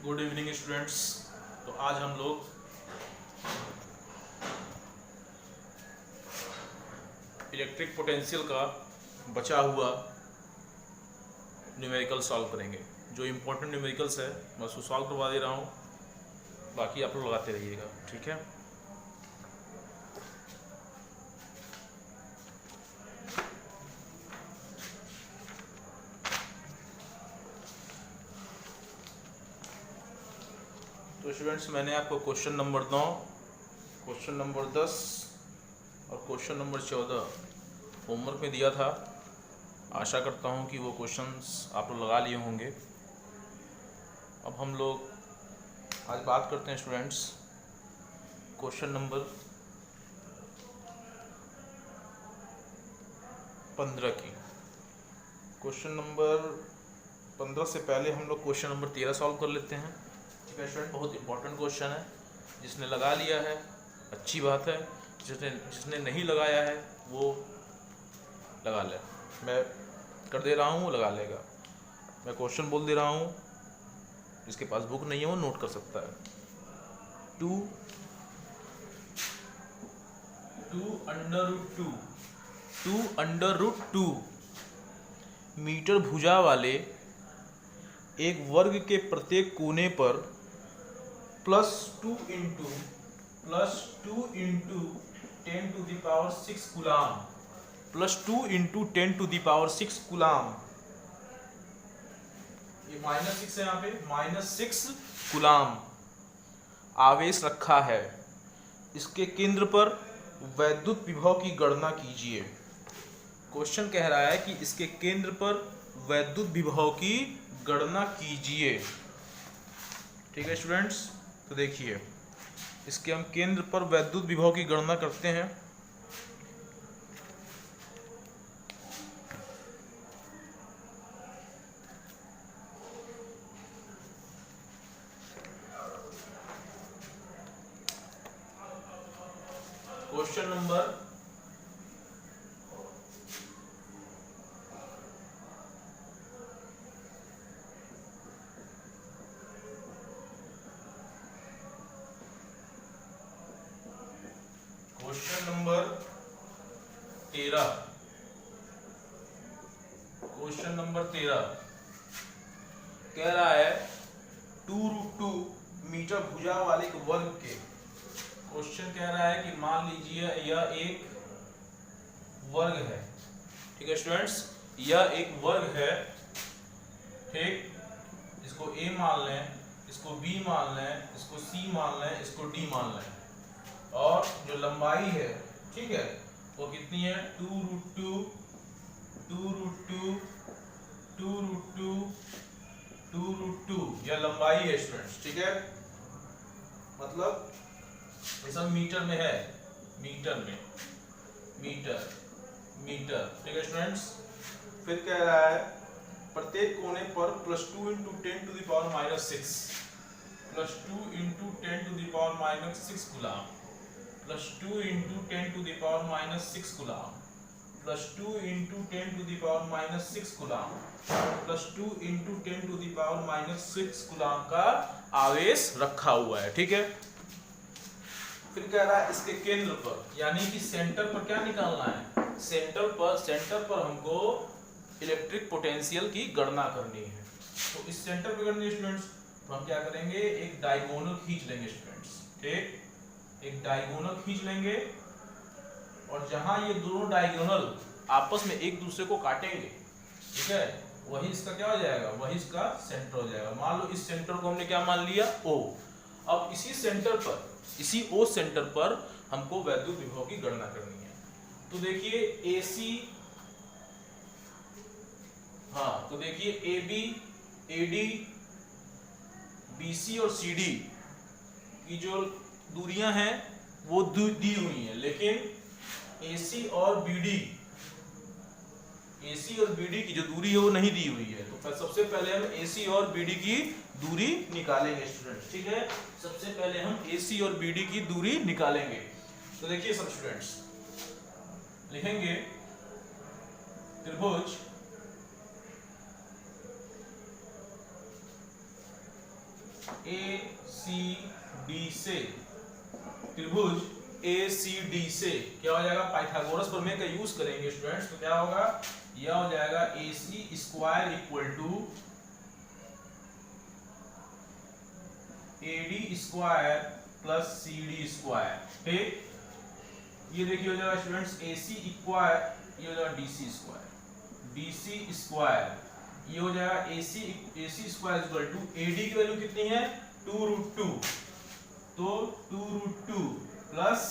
Good evening students. तो आज हम लोग इलेक्ट्रिक पोटेंशियल का बचा हुआ न्यूमेरिकल सॉल्व करेंगे। जो इम्पोर्टेंट न्यूमेरिकल्स है मैं उसको सॉल्व करवा दे रहा हूँ, बाकी आप लोग लगाते रहिएगा, ठीक है। तो स्टूडेंट्स, मैंने आपको क्वेश्चन नंबर 9, क्वेश्चन नंबर 10 और क्वेश्चन नंबर 14 होमवर्क में दिया था। आशा करता हूँ कि वो क्वेश्चंस आप लोग लगा लिए होंगे। अब हम लोग आज बात करते हैं स्टूडेंट्स क्वेश्चन नंबर 15 की। क्वेश्चन नंबर 15 से पहले हम लोग क्वेश्चन नंबर 13 सॉल्व कर लेते हैं, ठीक है स्टूडेंट। बहुत इंपॉर्टेंट क्वेश्चन है, जिसने लगा लिया है अच्छी बात है, जिसने नहीं लगाया है वो लगा ले। मैं कर दे रहा हूँ, वो लगा लेगा। मैं क्वेश्चन बोल दे रहा हूँ, जिसके पास बुक नहीं है वो नोट कर सकता है। 2 मीटर भुजा वाले एक वर्ग के प्रत्येक कोने पर +2 इंटू 10⁶ कूलाम, +2 इंटू 10⁶ कूलाम, ये -6 है, यहाँ पे -6 कूलाम आवेश रखा है। इसके केंद्र पर वैद्युत विभव की गणना कीजिए। क्वेश्चन कह रहा है कि इसके केंद्र पर वैद्युत विभव की गणना कीजिए, ठीक है स्टूडेंट्स। तो देखिए, इसके हम केंद्र पर वैद्युत विभव की गणना करते हैं। Question number question number 13, question number 13 कह रहा है 2√2 मीटर भुजा वाले एक वर्ग के। क्वेश्चन कह रहा है कि मान लीजिए यह एक वर्ग है, ठीक है स्टूडेंट्स, यह एक वर्ग है, ठीक। इसको A मान लें, इसको B मान लें, इसको C मान लें, इसको D मान लें, और जो लंबाई है, ठीक है, वो कितनी है 2√2 यह लंबाई है स्टूडेंट्स, ठीक है। मतलब ये सब मीटर में है, मीटर, ठीक है स्टूडेंट्स। फिर कह रहा है प्रत्येक कोने पर +2 into 10⁻⁻6 +2 into 10⁻⁻6 coulomb, +2 into 10⁻⁻6 coulomb, +2 into 10⁻⁻6 coulomb, +2 into 10⁻⁻6 coulomb का आवेश रखा हुआ है, ठीक है। फिर कह रहा है इसके केंद्र पर, यानी कि सेंटर पर क्या निकालना है, सेंटर पर हमको इलेक्ट्रिक पोटेंशियल की गणना करनी है। तो इस सेंटर पर करनी है स्टूडेंट्स, तो हम क्या करेंगे, एक डायगोनल खींच लेंगे स्टूडेंट्स, ठीक। एक डायगोनल खींच लेंगे, और जहां ये दोनों डायगोनल आपस में एक दूसरे को काटेंगे, ठीक है, वही इसका क्या हो जाएगा, वही इसका सेंटर हो जाएगा। मान लो इस सेंटर को हमने क्या मान लिया, O। अब इसी सेंटर पर, इसी O सेंटर पर हमको वैद्युत विभव की गणना करनी है। तो देखिए AC, हाँ, तो देखिए AB, AD, BC और CD की जो दूरियां हैं वो दी हुई हैं, लेकिन AC और BD की जो दूरी है वो नहीं दी हुई है। तो सबसे पहले हम AC और BD की दूरी निकालेंगे स्टूडेंट्स, ठीक है। सबसे पहले हम AC और BD की दूरी निकालेंगे। तो देखिए सब स्टूडेंट्स, लिखेंगे त्रिभुज ACD से, त्रिभुज ACD से क्या हो जाएगा, पाइथागोरस प्रमेय का यूज करेंगे स्टूडेंट्स, तो क्या होगा, यह हो जाएगा AC square equal to AD square plus CD square. ठीक, ये देखिए हो जाएगा स्टूडेंट्स AC स्क्वायर, ये हो जाएगा DC स्क्वायर, DC स्क्वायर, ये हो जाएगा AC square equal to AD की वैल्यू कितनी है 2√2, तो 2√2 प्लस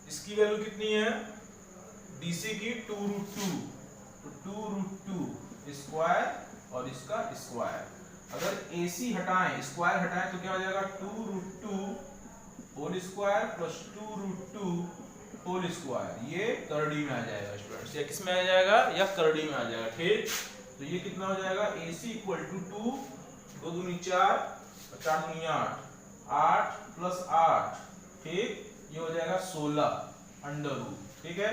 इसकी वैल्यू कितनी है DC की 2√2, तो 2√2 स्क्वायर और इसका स्क्वायर। अगर AC हटाएं, स्क्वायर हटाएं तो क्या हो जाएगा 2√2 whole square plus 2√2 whole square, ये करड़ी में आ जाएगा स्टूडेंट्स, ये किस में आ जाएगा, या करड़ी में आ जाएगा। ठीक, तो ये कितना हो जाएगा AC इक्वल टू 2, 2 दूनी 4, 4 दूनी 8, 8 प्लस 8, ठीक, ये हो जाएगा 16 अंडर रूट। ठीक है,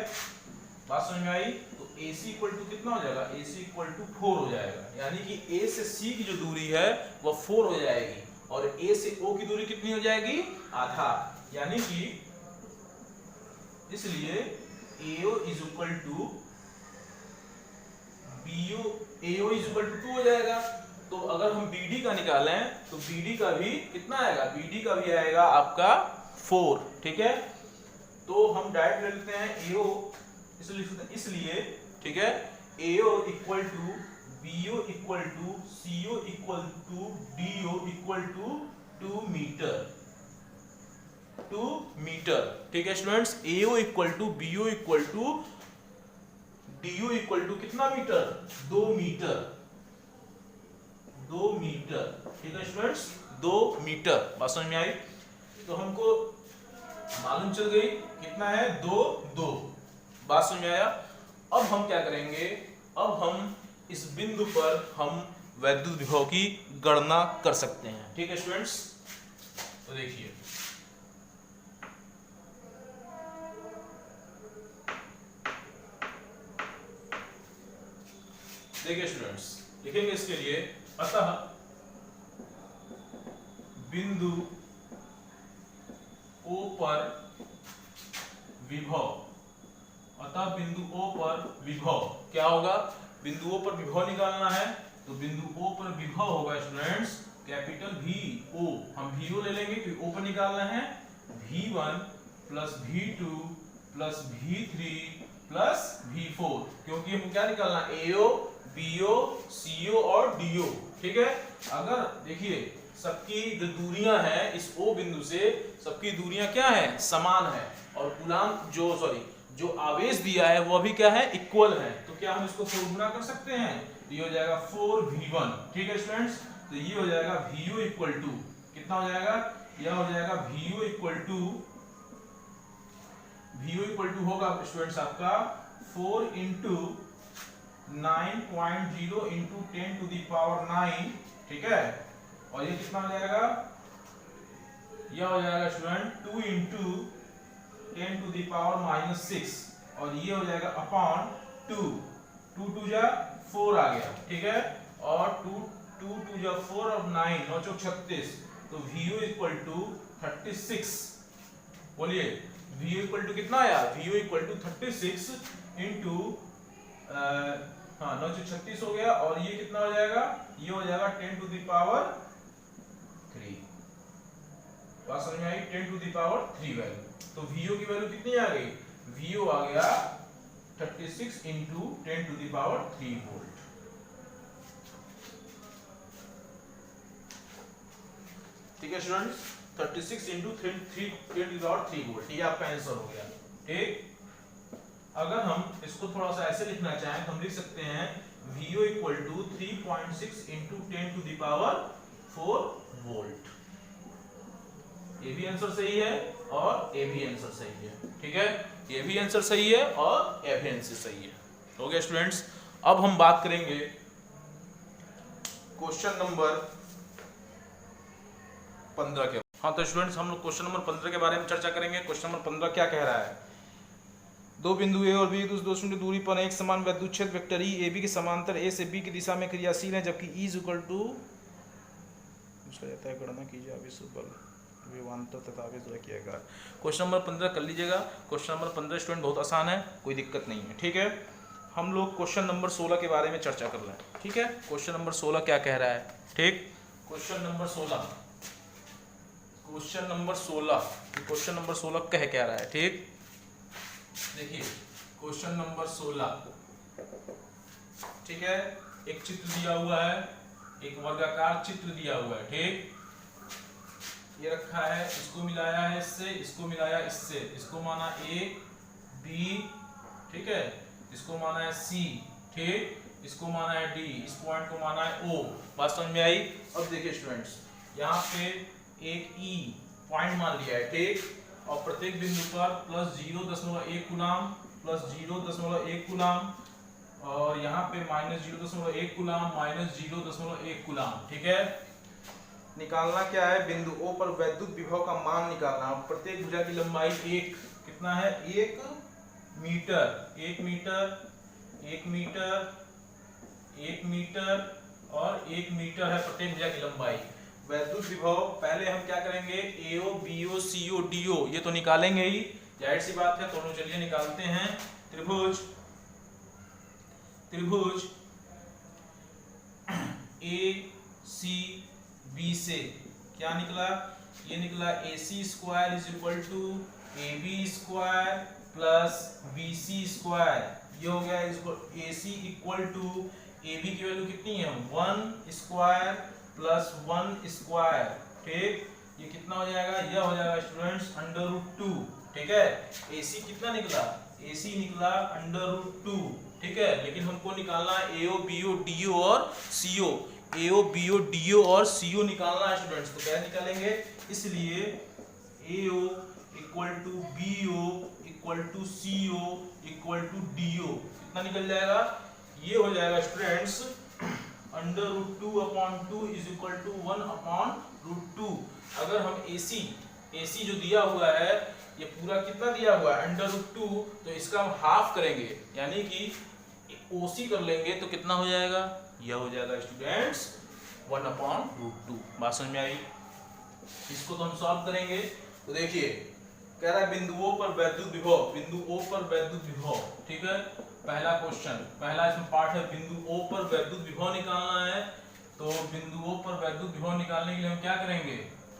बात समझ में आई। तो AC इक्वल टू कितना हो जाएगा, AC इक्वल टू 4 हो जाएगा, यानी कि A से C की जो दूरी है वह 4 हो जाएगी, और A से O की दूरी कितनी हो जाएगी, आधा, यानी कि इसलिए AO is equal to BO, AO is equal to 2 हो जाएगा। तो अगर हम BD का निकालें तो BD का भी कितना आएगा, BD का भी आएगा आपका 4। ठीक है, तो हम डायरेक्ट ले लेते हैं AO, इसलिए ठीक है, AO equal to BO equal to CO equal to DO equal to 2 metre, 2 metre. ठीक है students, AO equal to BO equal to DO equal to कितना मीटर, 2 मीटर, 2 मीटर। ठीक है स्टूडेंट्स, 2 मीटर, बात समझ में आई। तो हमको मालूम चल गई कितना है, 2, 2, बात समझ में आया। अब हम क्या करेंगे, अब हम इस बिंदु पर हम वैद्युत विभव की गणना कर सकते हैं। ठीक है स्टूडेंट्स, तो देखिए स्टूडेंट्स, लिखेंगे इसके लिए, अतः बिंदु O पर विभव, अतः बिंदु O पर विभव क्या होगा, बिंदु O पर विभव निकालना है, तो बिंदु O पर विभव होगा स्टूडेंट्स कैपिटल VO, हम VO ले लेंगे क्योंकि O पर निकालना है, V1 plus V2 plus V3 plus V4, क्योंकि हम क्या निकालना, AO BO CO और DO। ठीक है, अगर देखिए सबकी जो दूरियां हैं इस O बिंदु से, सबकी दूरियां क्या है, समान है, और कूलाम जो आवेश दिया है वो भी क्या है, इक्वल है, तो क्या हम इसको 4 गुना कर सकते हैं, तो ये हो जाएगा 4V1। ठीक है स्टूडेंट्स, तो ये हो जाएगा VO इक्वल टू कितना हो जाएगा, यह हो जाएगा VO इक्वल टू होगा स्टूडेंट्स आपका 4 into 9.0 into 10 to the power 9। ठीक है, और ये कितना हो जाएगा, यह हो जाएगा student 2 into 10 to the power -6, और ये हो जाएगा अपॉन 2, 2 2 जा 4 आ गया। ठीक है, और 2 2 जा 4 और 9 9 चौक 36, तो VO इक्वल टू 36, बोलिए VO इक्वल टू कितना आया, VO इक्वल टू 36 इंटू 9 चौक 36 हो गया, और ये कितना हो जाएगा, ये हो जाएगा 10 टू द पावर 3, बात समझ में आई, 10 टू द पावर 3 वैल्यू। तो VO की वैल्यू कितनी आ गई, VO आ गया 36 into 10 to the power 3 volt. ठीक है students, 36 into 10 to the power 3 volt, ये आपका आंसर हो गया। ठीक, अगर हम इसको थोड़ा सा ऐसे लिखना चाहें तो हम लिख सकते हैं VO equal to 3.6 into 10 to the power 4 volt. ये भी आंसर सही है और ये भी आंसर सही है। ठीक है, ये भी आंसर सही है और ये भी आंसर सही है। हो गया स्टूडेंट्स, अब हम बात करेंगे क्वेश्चन नंबर 15 के। हाँ तो स्टूडेंट्स, हम लोग क्वेश्चन नंबर 15 के बारे में चर्चा करेंगे। क्वेश्चन नंबर 15 क्या कह रहा है, दो बिंदु ए और बी दो शून्य दूरी पर एक समान वैद्युत क्षेत्र वेक्टर ई ए बी के समांतर ए से बी की दिशा में क्रियाशील है, जबकि ई इक्वल टू हो जाता है। गणना कीजिए आवेश बल विभवांतर तथा आवेश द्वारा किया गया। क्वेश्चन नंबर 15 कर लीजिएगा। क्वेश्चन नंबर 15 स्टूडेंट बहुत आसान है, कोई दिक्कत नहीं है। ठीक है, हम लोग क्वेश्चन नंबर 16 के बारे में चर्चा कर रहे हैं। ठीक है, क्वेश्चन नंबर 16 क्या कह रहा है। ठीक, question number 16, question number 16, question number 16 कह क्या रहा है। ठीक, देखिए क्वेश्चन नंबर 16, ठीक है, एक चित्र दिया हुआ है, एक वर्गाकार चित्र दिया हुआ है। ठीक, ये रखा है, इसको मिलाया है इससे, इसको मिलाया इससे, इसको माना ए बी, ठीक है, इसको माना है सी, ठीक, इसको माना है डी, इस पॉइंट को माना है ओ। बात समझ में आई। अब देखिए स्टूडेंट्स, यहाँ पे एक ई पॉइंट मान लिया है। ठीक, और प्रत्येक बिंदु पर प्लस 0.1 कूलम, प्लस 0.1 कूलम, और यहाँ पे माइनस 0.1 कूलम, माइनस 0.1 कूलम। ठीक है, निकालना क्या है, बिंदु O पर वैद्युत विभव का मान निकालना। प्रत्येक भुजा की लंबाई एक कितना है, 1 मीटर, 1 मीटर, 1 मीटर, 1 मीटर और 1 मीटर है प्रत्येक भुजा की लंबाई। वैद्युत विभव पहले हम क्या करेंगे, AO BO CO DO ये तो निकालेंगे ही, जाहिर सी बात है। तो चलिए निकालते हैं। त्रिभुज, त्रिभुज ACB से क्या निकला, ये निकला AC square is equal to AB square plus BC square. ये हो गया, इसको AC इक्वल टू AB की वैल्यू कितनी है, 1 स्क्वायर प्लस 1 स्क्वायर। ठीक, ये कितना हो जाएगा, यह हो जाएगा स्टूडेंट्स √2। ठीक है, AC कितना निकला, AC निकला √2। ठीक है, लेकिन हमको निकालना है AO BO DO और CO, AO BO DO और CO निकालना है स्टूडेंट्स। तो क्या निकालेंगे, इसलिए AO equal to BO equal to CO equal to DO कितना निकल जाएगा, ये हो जाएगा स्टूडेंट्स √2/2 इज इक्वल टू 1/√2। अगर हम AC जो दिया हुआ है, ये पूरा कितना दिया हुआ है √2, तो इसका हम हाफ करेंगे, यानी कि OC कर लेंगे तो कितना हो जाएगा, यह हो जाएगा स्टूडेंट्स 1/√2। बात समझ में आई। इसको तो हम सॉल्व करेंगे। तो देखिए कह रहा है बिंदुओं पर वैद्युत विभव, बिंदु O पर वैद्युत विभव। ठीक है, पहला क्वेश्चन, पहला इसमें पार्ट है, बिंदु O पर वैद्युत विभव निकालना है। तो बिंदु O पर वैद्युत विभव निकालने के लिए हम क्या करेंगे,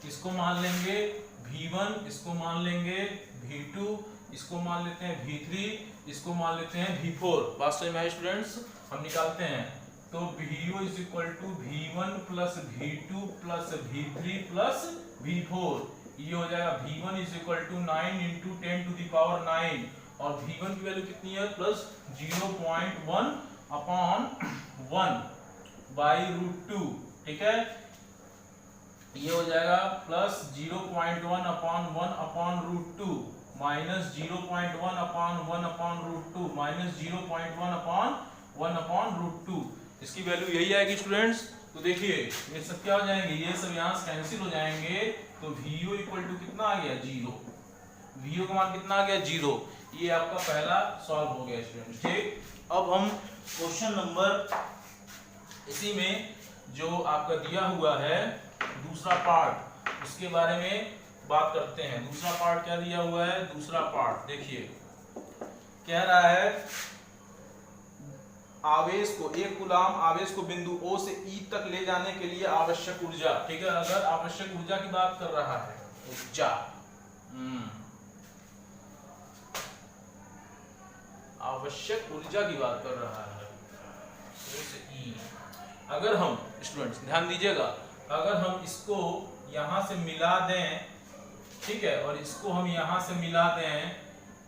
इसको मान लेंगे V1, इसको मान लेंगे V2, इसको मान लेते हैं V3, इसको मान लेते हैं V4। बात समझ में आई स्टूडेंट्स। हम निकालते हैं, तो VO is equal to V1 plus V2 plus V3 plus V4। ये हो जाएगा V1 is equal to 9 into 10 to the power 9, और V1 की वैल्यू कितनी है, प्लस 0.1/1 बाई √2। ठीक है, ये हो जाएगा प्लस 0.1/1/√2 माइनस 0.1/1/√2 माइनस 0.1/1/√2। इसकी वैल्यू यही आएगी स्टूडेंट्स। तो देखिए ये सब क्या हो जाएंगे, ये सब यहाँ से कैंसिल हो जाएंगे। तो VO इक्वल टू कितना आ गया, 0। VO का मान कितना आ गया, 0। ये आपका पहला सॉल्व हो गया स्टूडेंट्स। ठीक, अब हम क्वेश्चन नंबर, इसी में जो आपका दिया हुआ है दूसरा पार्ट, उसके बारे में बात करते हैं। दूसरा पार्ट क्या दिया हुआ है, दूसरा पार्ट देखिए कह रहा है आवेश को, एक कूलम आवेश को बिंदु O से E तक ले जाने के लिए आवश्यक ऊर्जा। ठीक है, अगर आवश्यक ऊर्जा की बात कर रहा है, ऊर्जा आवश्यक ऊर्जा की बात कर रहा है O से E। अगर हम स्टूडेंट्स ध्यान दीजिएगा, अगर हम इसको यहां से मिला दें, ठीक है, और इसको हम यहां से मिला दें,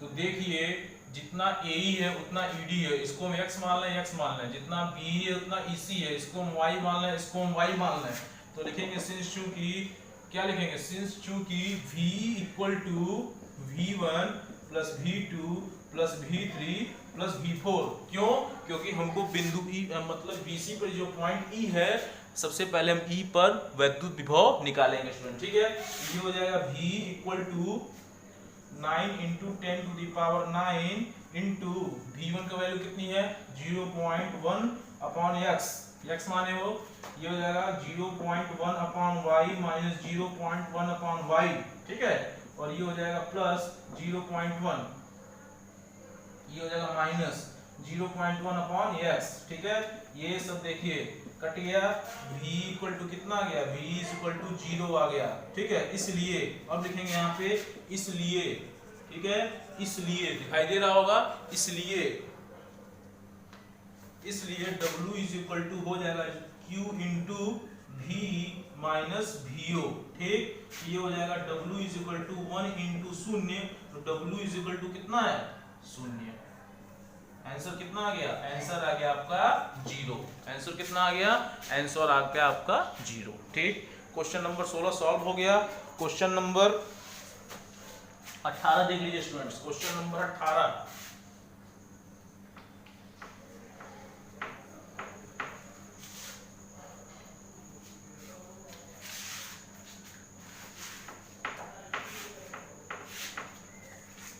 तो देखिए जितना AE है उतना ED है, इसको हम x मान लें, x मान लें, जितना BE है उतना EC है, इसको हम y मान लें, इसको हम y मान लें। तो लिखेंगे सिंस चूंकि क्या लिखेंगे, सिंस चूंकि V equal to V1 plus V2 plus V3 plus V4। क्यों, क्योंकि हमको बिंदु E मतलब BC पर जो पॉइंट E है, सबसे पहले हम E पर वैद्युत विभव निकालेंगे स्टूडेंट। ठीक है, ये हो जाएगा V equal to 9 into 10 to the power 9 into V1 का वैल्यू कितनी है, 0.1/x x माने वो ये हो जाएगा 0.1 upon y minus 0.1 upon y, ठीक है, और ये हो जाएगा प्लस 0.1, ये हो जाएगा माइनस 0.1 अपॉन x, ठीक है। ये सब देखिए कट गया, v इक्वल टू कितना आ गया, v इक्वल टू 0 आ गया, ठीक है। इसलिए अब लिखेंगे यहाँ पे इसलिए, ठीक है, इसलिए दिखाई दे रहा होगा, इसलिए W इज इक्वल टू हो जाएगा Q into V minus VO, ठीक। ये हो जाएगा W is equal to 1 into 0, तो W इज इक्वल टू कितना है 0। आंसर कितना आ गया, आंसर आ गया आपका 0। आंसर कितना आ गया, आंसर आ गया आपका 0, ठीक। क्वेश्चन नंबर 16 सॉल्व हो गया। क्वेश्चन नंबर 18 देख लीजिए students, question number 18।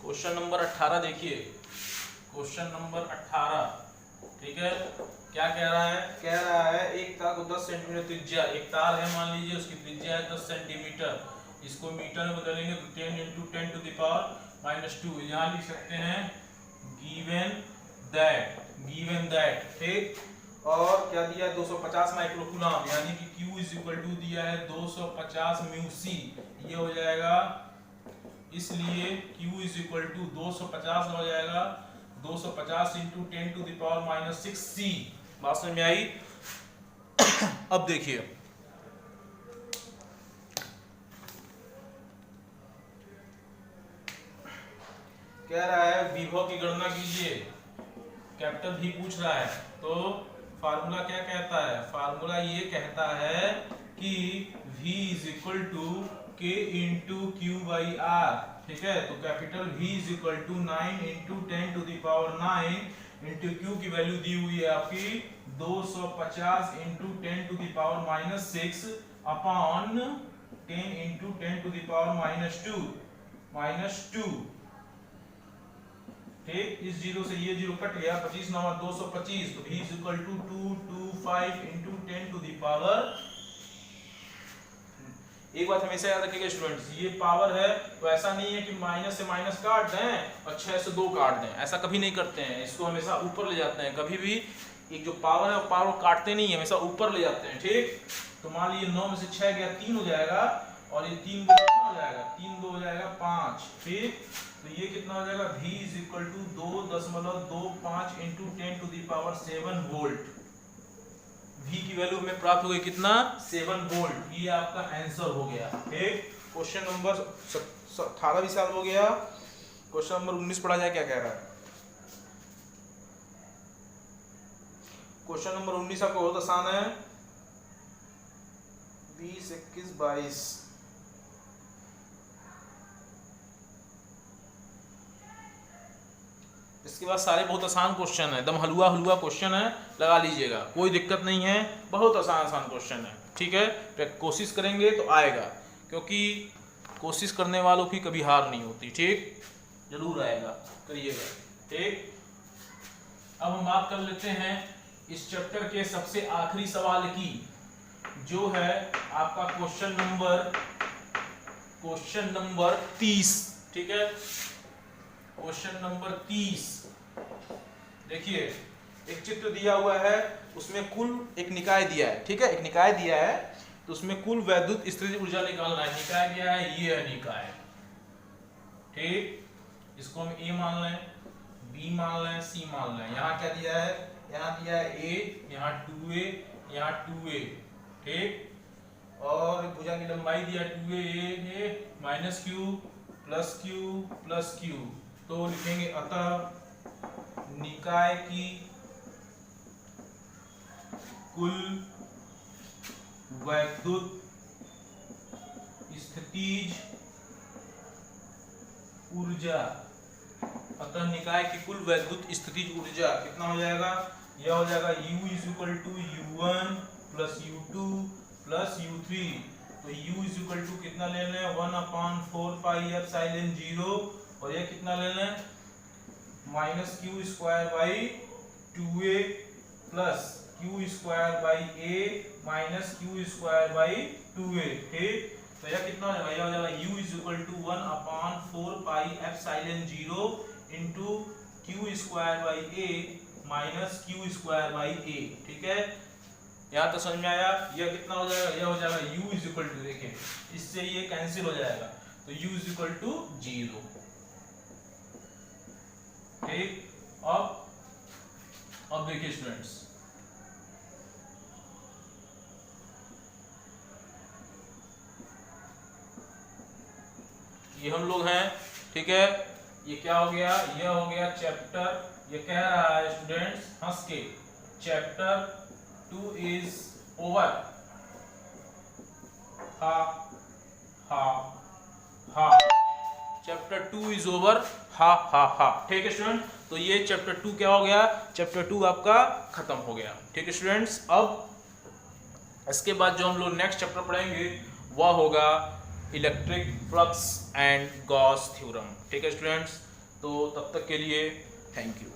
Question number 18 देखिए, क्वेश्चन नंबर 18, ठीक है। क्या कह रहा है, कह रहा है एक तार को 10 सेंटीमीटर त्रिज्या, एक तार है मान लीजिए, उसकी त्रिज्या है 10 सेंटीमीटर, इसको मीटर में बदलेंगे तो 10 इंटू 10 टू द पावर -2, यहाँ लिख सकते हैं गिवन दैट, ठीक। और क्या दिया है 250 माइक्रोकूलम, यानी कि Q इज इक्वल टू दिया है 250 म्यू सी, ये हो जाएगा, इसलिए Q इज इक्वल टू 250 हो जाएगा 250 into 10 to the power -6 C। बात समझ में आई? अब देखिए कह रहा है विभव की गणना कीजिए, कैपिटल V पूछ रहा है, तो फार्मूला क्या कहता है, फार्मूला ये कहता है कि V is equal to K into Q by R, ठीक है। तो capital V is equal to 9 into 10 to the power 9 into Q की वैल्यू दी हुई है आपकी 250 into 10 to the power -6 upon 10 into 10 to the power -2, ठीक। इस जीरो से ये जीरो कट गया, 25 9 225, तो V is equal to 225 into 10 to the power. एक बात हमेशा याद रखिएगा स्टूडेंट्स, ये पावर है तो ऐसा नहीं है कि माइनस से माइनस काट दें और 6 से 2 काट दें, ऐसा कभी नहीं करते हैं, इसको हमेशा ऊपर ले जाते हैं। कभी भी एक जो पावर है वो पावर को काटते नहीं है, हमेशा ऊपर ले जाते हैं, ठीक। तो मान लीजिए 9 में से 6 गया 3 हो जाएगा, और ये 3 कितना हो जाएगा, 3 2 हो जाएगा 5, ठीक। तो ये कितना हो जाएगा, V is equal to 2.25 into 10 to the power 7 volt. V की वैल्यू हमें प्राप्त हो गई कितना, 7 वोल्ट। ये आपका आंसर हो गया, ठीक। क्वेश्चन नंबर 18 भी सॉल्व हो गया। क्वेश्चन नंबर 19 पढ़ा जाए, क्या कह रहा है। क्वेश्चन नंबर 19 आपको बहुत आसान है, 20 21 22। इसके बाद सारे बहुत आसान क्वेश्चन है, एकदम हलवा क्वेश्चन है, लगा लीजिएगा, कोई दिक्कत नहीं है, बहुत आसान क्वेश्चन है, ठीक है। कोशिश करेंगे तो आएगा, क्योंकि कोशिश करने वालों की कभी हार नहीं होती, ठीक, जरूर आएगा, करिएगा, ठीक। अब हम बात कर लेते हैं इस चैप्टर के सबसे आखिरी सवाल की, जो है आपका क्वेश्चन नंबर 30, ठीक है। क्वेश्चन नंबर 30 देखिए, एक चित्र दिया हुआ है, उसमें कुल एक निकाय दिया है, ठीक है, एक निकाय दिया है, तो उसमें कुल वैद्युत स्थितिज ऊर्जा निकालना है। निकाय दिया है, ये है निकाय, ठीक। इसको हम A मान लें, B मान लें, C मान लें। यहाँ क्या दिया है, यहाँ दिया है A, यहाँ 2A, यहाँ 2A, ठीक। और भुजा की लंबाई दिया 2A minus Q plus Q, तो लिखेंगे अतः निकाय की कुल वैद्युत स्थितिज ऊर्जा, अतः निकाय की कुल वैद्युत स्थितिज ऊर्जा कितना हो जाएगा, यह हो जाएगा U is equal to U1 plus U2 plus U3। तो U इज इक्वल टू कितना ले लें, 1/4 पाई एप्सिलॉन 0, और यह कितना ले लें, -Q² by 2A plus Q Q square by A minus Q square by 2a। ठीक, तो यह कितना हो जाएगा, यह हो जाएगा u is equal to 1/4 pi epsilon 0 into Q square by A minus Q square by A. ठीक है, यहाँ तो समझ में आया। यह कितना हो जाएगा, यह हो जाएगा u इज इक्वल टू, देखिए इससे ये कैंसिल हो जाएगा, तो u इज इक्वल टू 0। ठीक, अब देखिए स्टूडेंट्स, ये हम लोग हैं। ठीक है, ये क्या हो गया, ये हो गया चैप्टर, ये कह रहा है स्टूडेंट्स हंस के, चैप्टर 2 इज ओवर। हा हा हा, चैप्टर 2 इज ओवर। हा हा हा। ठीक है स्टूडेंट, तो ये चैप्टर 2 क्या हो गया, चैप्टर 2 आपका खत्म हो गया। ठीक है स्टूडेंट्स, अब इसके बाद जो हम लोग नेक्स्ट चैप्टर पढ़ेंगे वह होगा electric flux and Gauss theorem. ठीक है स्टूडेंट्स, तो तब तक के लिए थैंक यू।